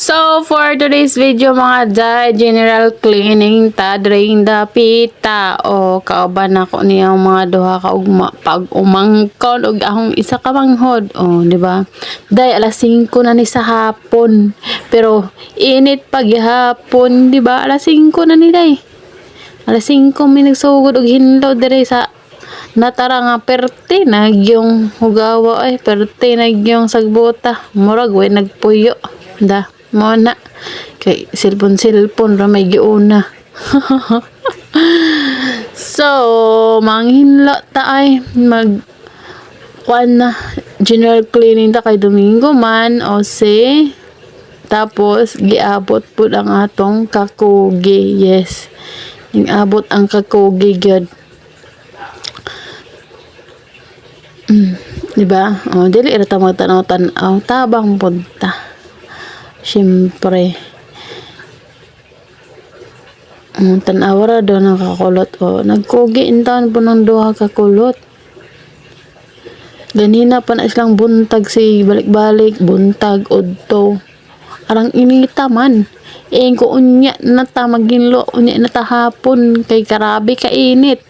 So, for today's video mga day, general cleaning ta, drain da pita, o kauban ako niyang mga duha ka ugma, pag umangkon, og ahong isa ka manghod, o, di ba? Day, alas 5 na ni sa hapon, pero init pag hapon, di ba? Alas 5 na ni day. Alas 5 may nagsugod og hinlo dire sa natara nga perte nagyong hugawa ay perte nagyong sagbota murag way nagpuyo da mo na kay silpon ra may giuna. So manghinlo ta ay mag kuan na general cleaning ta kay Domingo man o si tapos giabot pud ang atong kakugi. Yes, abot ang kakugi gyud. Diba? O, dili rata magtanaw-tanaw. Tabang punta. Siyempre. Tanaw ra doon ang kakulot. O, nagkugi intaan po ng duha kakulot. Ganina pa na silang buntag si balik-balik. Buntag, udto. Arang inita man. Ko unya na ta maginlo. Unya na ta hapon. Kay karabi kainit.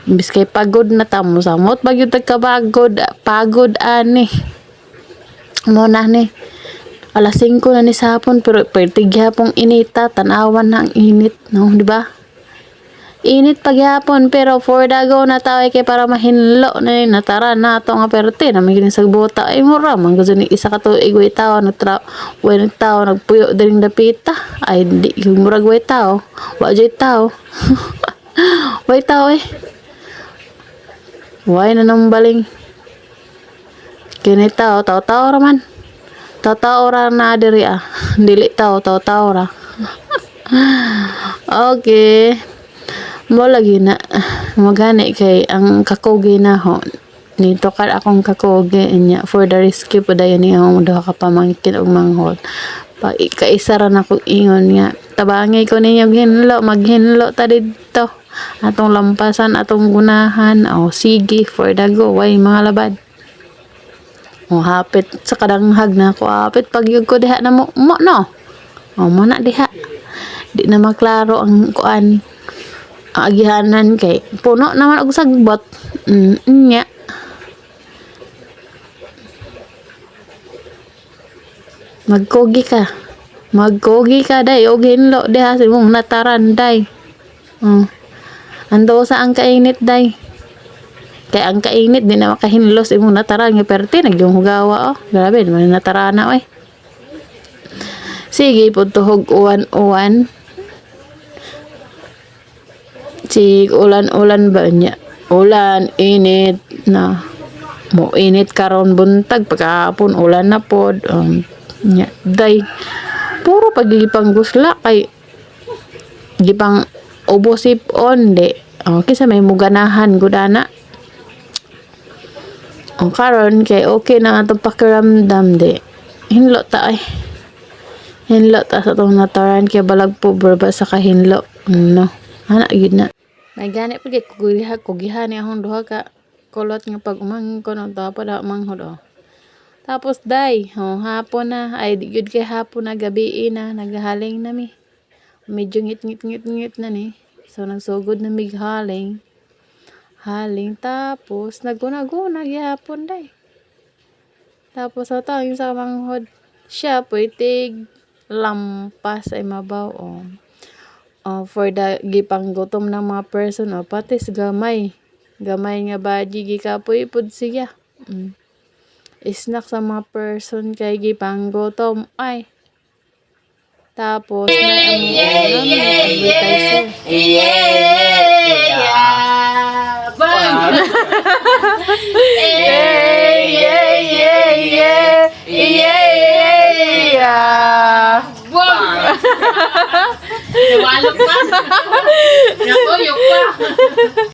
Imbis kay pagod na tamo samot bagyo tagkabagod pagod ani mo na ni alas 5 na ni sa hapon pero perti gyapon inita tanawan na ang init no di ba init paghapon pero for dago na tayo kay para mahinlo na natara na to nga perti na may sagbota ay mura man gusto ni isa ka tuig way tao nagpuyo diring dapita ay di murag way tao wa jay tao way tao Why na nang baling? Kini tao raman. Tao ra na diri Dili tao ra. Okay. Mo lagi na magani kay ang kakugi na ho. Nito ka akong kakugi niya for the rescue po dayon ni ang duha ka pamangkin og manghod. Pa kaisa ra na ko ingon nga. Tabangi ko ninyo maghinlo ta didto. Atong lampasan atong gunahan sige for the go way mga labad hapit sa kadanghag na ko hapit pagyug ko diha na mo no mo na diha di na maklaro ang kuan ang agihanan kay puno naman og sagbot nya magkogi ka day og hinlo diha sa imong nataran day ando sa ang kainit day. Kaya ang kainit di na makahinlos imong natara nga perte nagyong hugawa Grabe man natara na Sige pud tuhog uwan. Si ulan ba niya? Ulan init na. Mo init karon buntag pagkahapon ulan na pod. Nya day. Puro pagigipang gusla kay gipang ubosip on de sa may muganahan gudana karon kay okay na atong pakiramdam de hinlo ta sa tong nataran kay balag po ba sa kahinlo no ana gid na may gani pud kugihan ni akong duha ka kulot nga pag umangkon tapos da manghod tapos day hapon na ay di gud kay hapon na gabi na naghaling na mi medyo ngit na ni so nagsugod na mig haling tapos naguna gyapon day tapos yung sa manghod siya pwede lampas ay mabaw for the gipanggutom ng mga person patis gamay nga baji gikapoy pud siya snack sa mga person kay gipanggutom ay tapos may advertiser. Walok pa. Nakuyok pa.